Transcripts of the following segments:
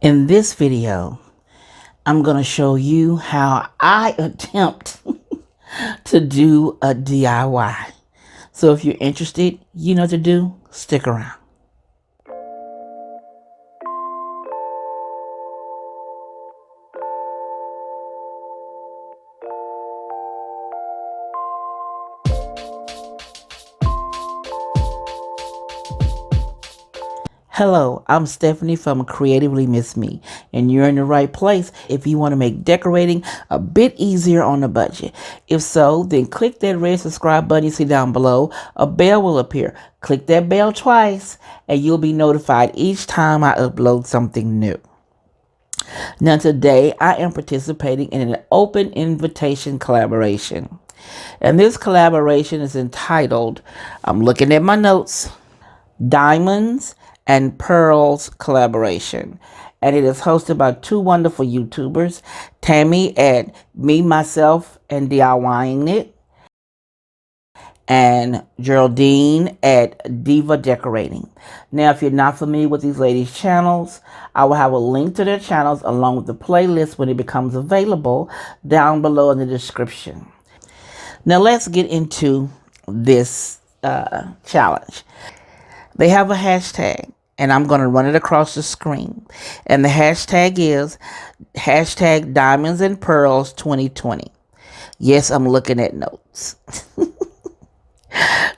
In this video, I'm going to show you how I attempt to do a DIY. So if you're interested, you know what to do, stick around. Hello, I'm Stephanie from Creatively Miss Me, and you're in the right place if you want to make decorating a bit easier on a budget. If so, then click that red subscribe button you see down below. A bell will appear. Click that bell twice, and you'll be notified each time I upload something new. Now today, I am participating in an open invitation collaboration. And this collaboration is entitled, I'm looking at my notes, Diamonds and Pearls collaboration, and it is hosted by two wonderful YouTubers, Tammy at Me, Myself, and DIYing It, and Geraldine at Diva Decorating. Now, if you're not familiar with these ladies' channels, I will have a link to their channels along with the playlist when it becomes available down below in the description. Now, let's get into this challenge. They have a hashtag, and I'm going to run it across the screen. And the hashtag is hashtag Diamonds and Pearls 2020. Yes, I'm looking at notes.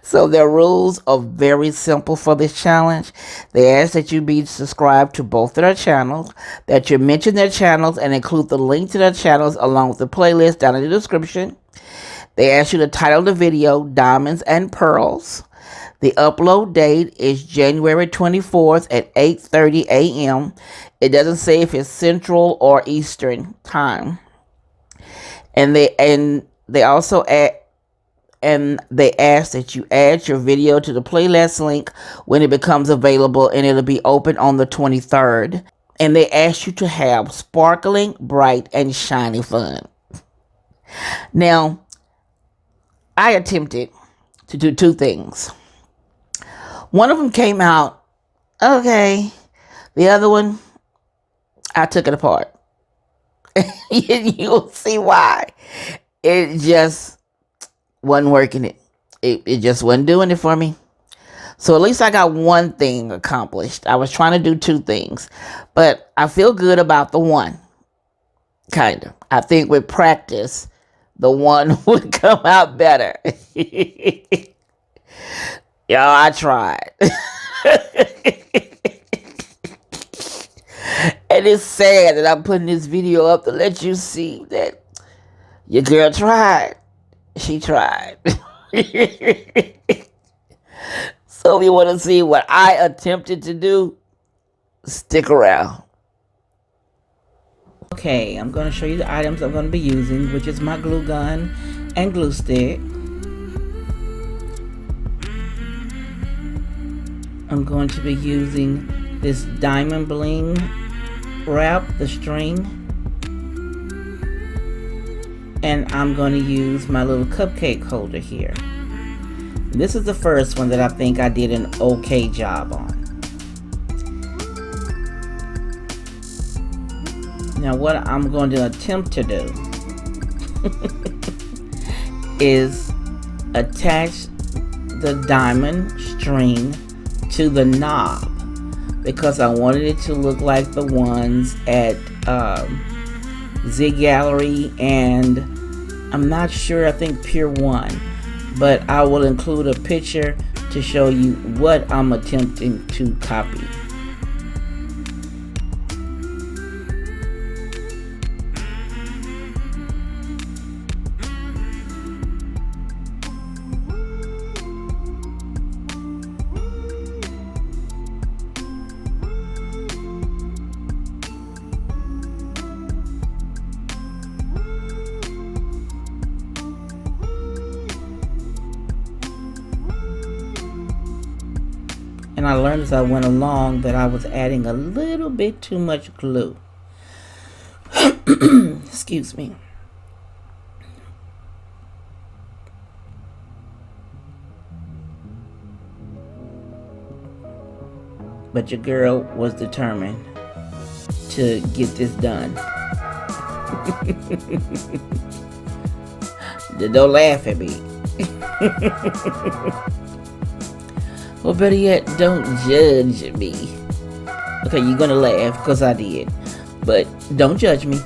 So their rules are very simple for this challenge. They ask that you be subscribed to both of their channels, that you mention their channels and include the link to their channels along with the playlist down in the description. They ask you to title the video Diamonds and Pearls. The upload date is January 24th at 8:30 a.m. It doesn't say if it's Central or Eastern time. And they also ask that you add your video to the playlist link when it becomes available, and it'll be open on the 23rd. And they ask you to have sparkling, bright, and shiny fun. Now, I attempted to do two things. One of them came out okay. The other one, I took it apart. You'll see why. It just wasn't working. It just wasn't doing it for me. So at least I got one thing accomplished. I was trying to do two things, but I feel good about the one. Kind of. I think with practice, the one would come out better. Y'all, I tried. And it's sad that I'm putting this video up to let you see that your girl tried. She tried. So if you want to see what I attempted to do, stick around. Okay, I'm going to show you the items I'm going to be using, which is my glue gun and glue stick. I'm going to be using this diamond bling wrap, the string, and I'm going to use my little cupcake holder here. This is the first one that I think I did an okay job on. Now what I'm going to attempt to do is attach the diamond string to the knob, because I wanted it to look like the ones at Z Gallery and I'm not sure, I think Pier 1, but I will include a picture to show you what I'm attempting to copy. And I learned as I went along that I was adding a little bit too much glue. Excuse me. But your girl was determined to get this done. Don't laugh at me. Well, better yet, don't judge me. Okay, you're gonna laugh because I did, but don't judge me.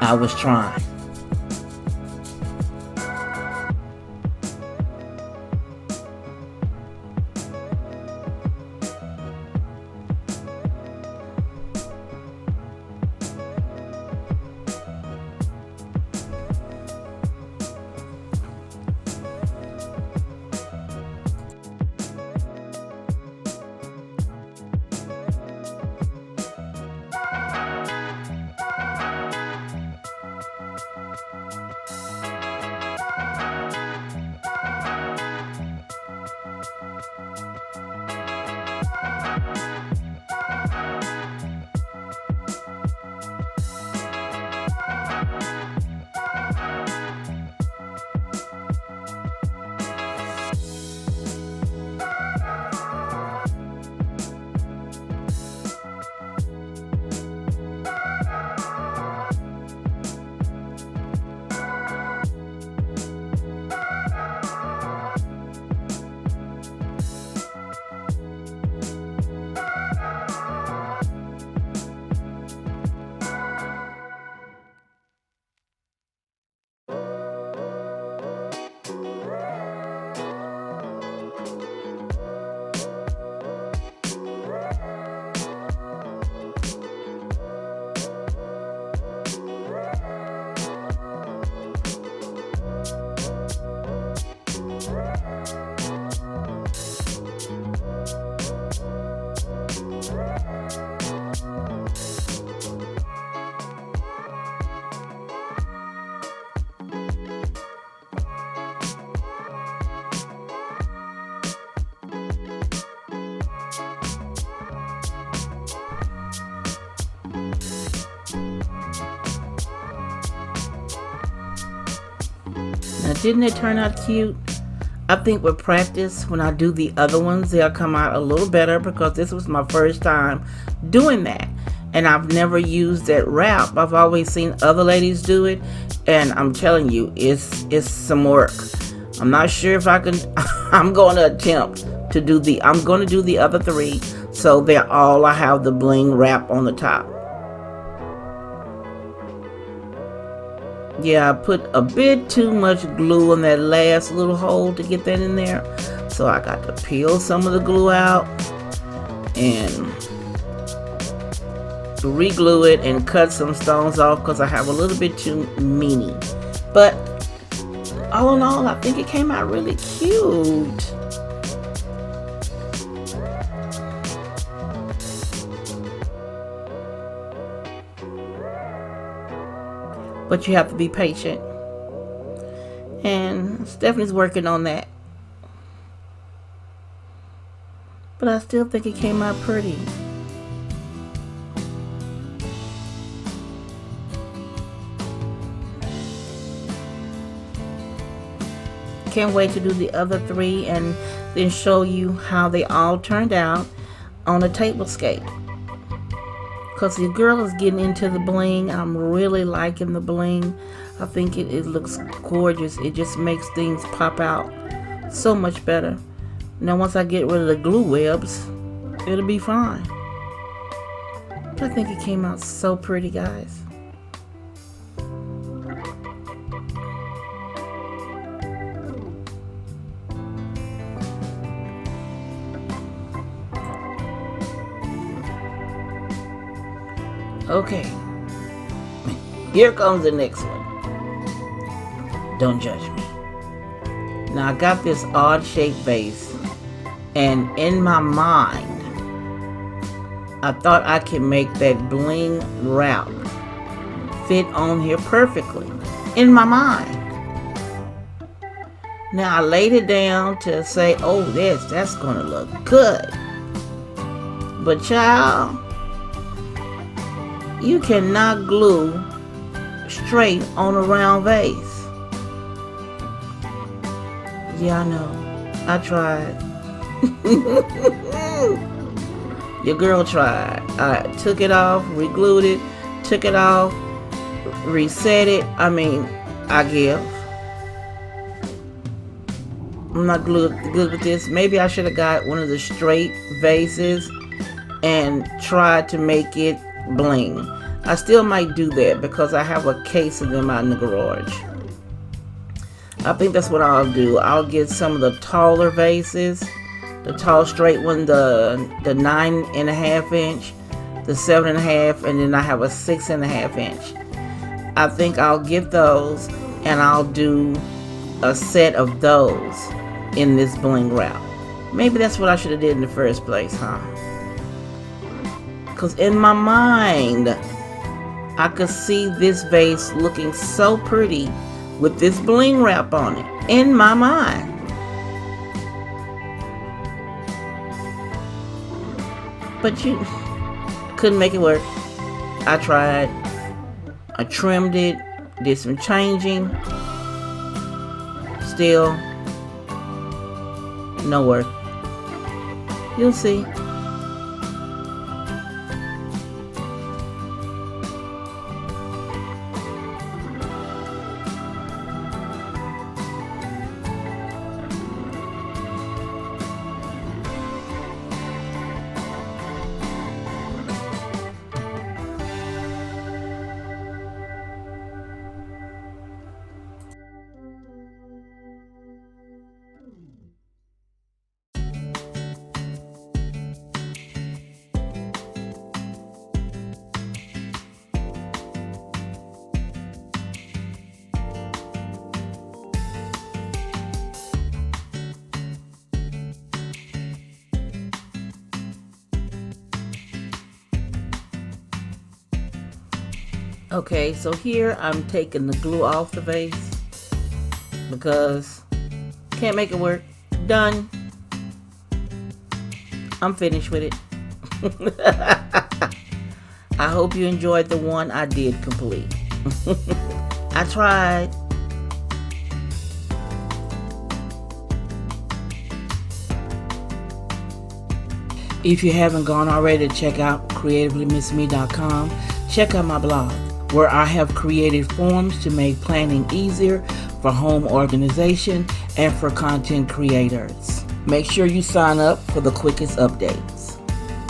I was trying. Now, didn't it turn out cute? I think with practice, when I do the other ones, they'll come out a little better because this was my first time doing that. And I've never used that wrap. I've always seen other ladies do it. And I'm telling you, it's some work. I'm not sure if I can, I'm going to attempt to do I'm going to do the other three. So they're all, I have the bling wrap on the top. Yeah, I put a bit too much glue on that last little hole to get that in there. So I got to peel some of the glue out and re-glue it and cut some stones off because I have a little bit too many. But all in all, I think it came out really cute. But you have to be patient. And Stephanie's working on that. But I still think it came out pretty. Can't wait to do the other three and then show you how they all turned out on a table scape. Because the girl is getting into the bling. I'm really liking the bling. I think it looks gorgeous. It just makes things pop out so much better. Now once I get rid of the glue webs, it'll be fine. But I think it came out so pretty, guys. Okay, here comes the next one. Don't judge me. Now I got this odd shaped base, and in my mind, I thought I could make that bling wrap fit on here perfectly. In my mind. Now I laid it down to say, oh, that's gonna look good. But child, you cannot glue straight on a round vase. Yeah, I know. I tried. Your girl tried. I took it off, re-glued it, took it off, reset it. I mean, I give. I'm not good with this. Maybe I should have got one of the straight vases and tried to make it bling. I still might do that because I have a case of them out in the garage. I think that's what I'll do. I'll get some of the taller vases, the tall straight one, the 9.5 inch, the 7.5, and then I have a 6.5 inch. I think I'll get those and I'll do a set of those in this bling wrap. Maybe that's what I should have did in the first place, huh? Because in my mind, I could see this vase looking so pretty with this bling wrap on it. In my mind. But you couldn't make it work. I tried. I trimmed it, did some changing. Still, no work. You'll see. Okay, so here I'm taking the glue off the vase because can't make it work. Done. I'm finished with it. I hope you enjoyed the one I did complete. I tried. If you haven't gone already to check out creativelymissme.com, check out my blog, where I have created forms to make planning easier for home organization and for content creators. Make sure you sign up for the quickest updates.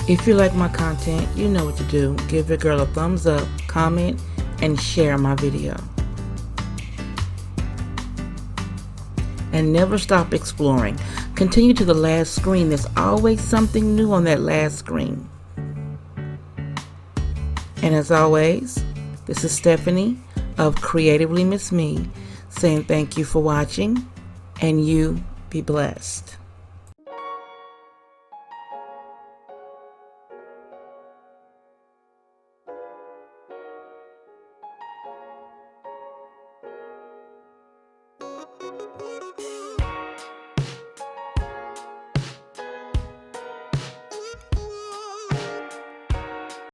If you like my content, you know what to do. Give your girl a thumbs up, comment, and share my video. And never stop exploring. Continue to the last screen. There's always something new on that last screen. And as always, this is Stephanie of Creatively Miss Me saying thank you for watching, and you be blessed.